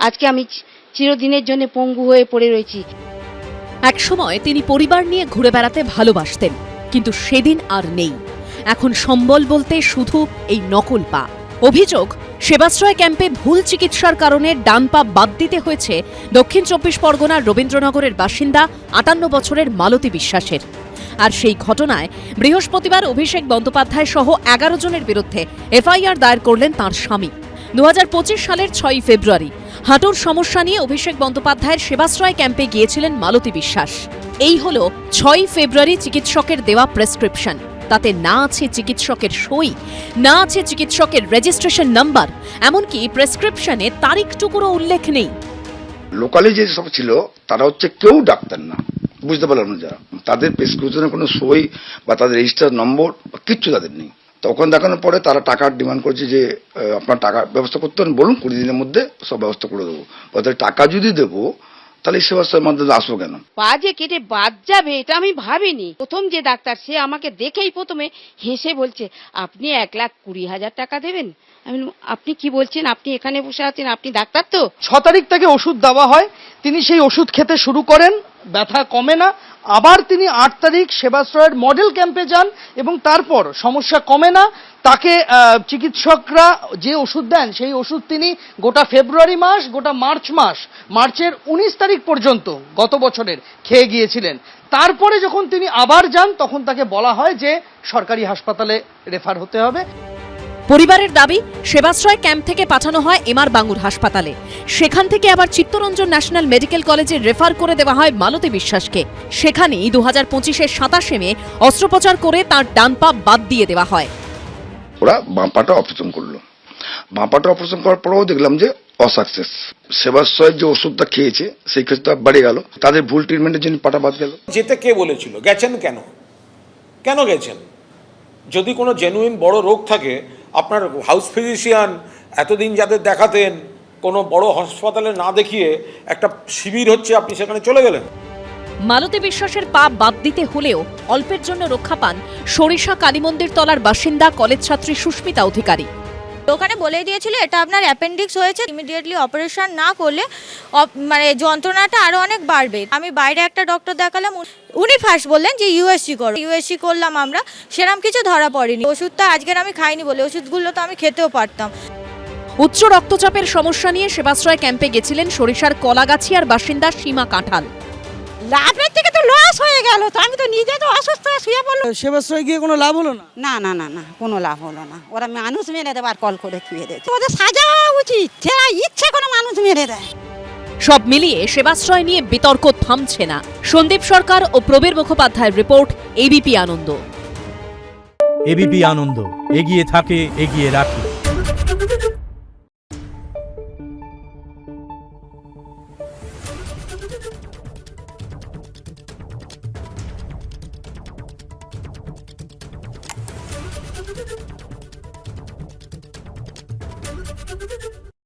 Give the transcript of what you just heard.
আজকে আমি চিরদিনের জন্য পঙ্গু হয়ে পড়ে রয়েছি। একসময় তিনি পরিবার নিয়ে ঘুরে বেড়াতে ভালোবাসতেন, কিন্তু সেদিন আর নেই। এখন সম্বল বলতে শুধু এই নকল পা। অভিযোগ, সেবাশ্রয় ক্যাম্পে ভুল চিকিৎসার কারণে ডান পা বাদ দিতে হয়েছে দক্ষিণ ২৪ পরগনার রবীন্দ্রনগরের বাসিন্দা ৫৮ বছরের মালতী বিশ্বাসের। আর সেই ঘটনায় বৃহস্পতিবার অভিষেক বন্দ্যোপাধ্যায় সহ ১১ জনের বিরুদ্ধে এফআইআর দায়ের করলেন তাঁর স্বামী। ২০২৫ সালের ৬ ফেব্রুয়ারি হাঁটুর সমস্যা নিয়ে অভিষেক বন্দ্যোপাধ্যায়ের সেবাশ্রয় ক্যাম্পে গিয়েছিলেন মালতী বিশ্বাস। এই হল ৬ ফেব্রুয়ারি চিকিৎসকের দেওয়া প্রেসক্রিপশন। তাতে না আছে চিকিৎসকের সই, না আছে চিকিৎসকের রেজিস্ট্রেশন নাম্বার, এমনকি প্রেসক্রিপশনে তারিখটুকুরও উল্লেখ নেই। লোকালি যে সব ছিল তারা হচ্ছে কেউ ডাক্তার না, বুঝতে পারলাম না যারা, তাদের প্রেসক্রিপশনের কোনো সই বা তাদের রেজিস্টার নম্বর কিচ্ছু তাদের নেই। তখন দেখানোর পরে তারা টাকার ডিমান্ড করছে যে আপনার টাকার ব্যবস্থা করতে হন, বলুন ২০ দিনের মধ্যে সব ব্যবস্থা করে দেবো। তাদের টাকা যদি দেবো তাহলে সেবাশ্রয়ের মাধ্যমে আসবো কেন? পা যে কেটে বাদ যাবে এটা আমি ভাবিনি। প্রথম যে ডাক্তার সে আমাকে দেখেই প্রথমে হেসে বলছে, আপনি ১,২০,০০০ টাকা দেবেন। আমি বললাম, আপনি কি বলছেন? আপনি এখানে বসে আছেন, আপনি ডাক্তার তো? ৬ তারিখ তাকে ওষুধ দেওয়া হয়, তিনি সেই ওষুধ খেতে শুরু করেন, ব্যথা কমে না। আবার তিনি ৮ তারিখ সেবাশ্রয়ের মডেল ক্যাম্পে যান এবং তারপর সমস্যা কমে না। তাকে চিকিৎসকরা যে ওষুধ দেন সেই ওষুধ তিনি গোটা ফেব্রুয়ারি মাস, গোটা মার্চের ১৯ তারিখ পর্যন্ত গত বছরের খেয়ে গিয়েছিলেন। তারপরে যখন তিনি আবার যান তখন তাকে বলা হয় যে সরকারি হাসপাতালে রেফার হতে হবে। পরিবারের দাবি, সেবাশ্রয় ক্যাম্প থেকে পাঠানো হয় এমআর বাঙ্গুর হাসপাতালে। সেখান থেকে আবার চিত্তরঞ্জন ন্যাশনাল মেডিকেল কলেজে রেফার করে দেওয়া হয় মালতী বিশ্বাসকে। সেখানেই ২০২৫-এর ২৭শে মে অস্ত্রোপচার করে তাঁর ডান পা বাদ দিয়ে দেওয়া হয়। ওরা বাঁ পাটা অপারেশন করলো। বাঁ পাটা অপারেশন করার পরেও দেখলাম যে অসাকসেস। সেবাশ্রয়ের যে ওষুধটা খেয়েছে সেই ক্ষেত্রে বেড়ে গেল, তাদের ভুল ট্রিটমেন্টের জন্য পাটা বাদ গেল। যেতে কে বলেছিল? গেছেন কেন? কেন গেছেন? যদি কোনো জেনুইন বড় রোগ থাকে, আপনার হাউস ফিজিশিয়ান এতদিন যাদের দেখাতেন কোনো বড় হাসপাতালে না দেখিয়ে একটা শিবির হচ্ছে, আপনি সেখানে চলে গেলেন। মালতী বিশ্বাসের পা বাদ দিতে হলেও অল্পের জন্য রক্ষা পান সরিষা কালীমন্দির তলার বাসিন্দা কলেজ ছাত্রী সুস্মিতা অধিকারী। ওখানে বলে দিয়েছিল এটা আপনার অ্যাপেন্ডিক্স হয়েছে, ইমিডিয়েটলি অপারেশন না করলে মানে যন্ত্রণাটা আরো অনেক বাড়বে। আমি বাইরে একটা ডক্টর দেখালাম, উনি ফার্স্ট বললেন যে ইউএসজি করো। ইউএসজি করলাম আমরা, সেরকম কিছু ধরা পড়েনি। ওষুধটা আজকের আমি খাইনি বলে ওষুধগুলো তো আমি খেতেও পারতাম। উচ্চ রক্তচাপের সমস্যা নিয়ে সেবাশ্রয় ক্যাম্পে গেছিলেন সরিষার কলাগাছিয়ার বাসিন্দা সীমা কাঁঠাল। লাভের থেকে তো লস হয়ে গেল, তো আমি তো নিজে তো অসুস্থ শুয়ে পড়লাম। সেবাশ্রয় গিয়ে কোনো লাভ হলো না? না না না না, কোনো লাভ হলো না। ওরা মানুষ মেরে দেবার কল করে খুঁয়ে দিয়েছে। ওদের সাজা উচিত, সেরা ইচ্ছে কোনো মানুষ মেরে দেয়। সব মিলিয়ে সেবাশ্রয় নিয়ে বিতর্ক থামছে না। সন্দীপ সরকার ও প্রবীর মুখোপাধ্যায়ের রিপোর্ট, এবিপি আনন্দ। এবিপি আনন্দ, এগিয়ে থাকে, এগিয়ে রাখে।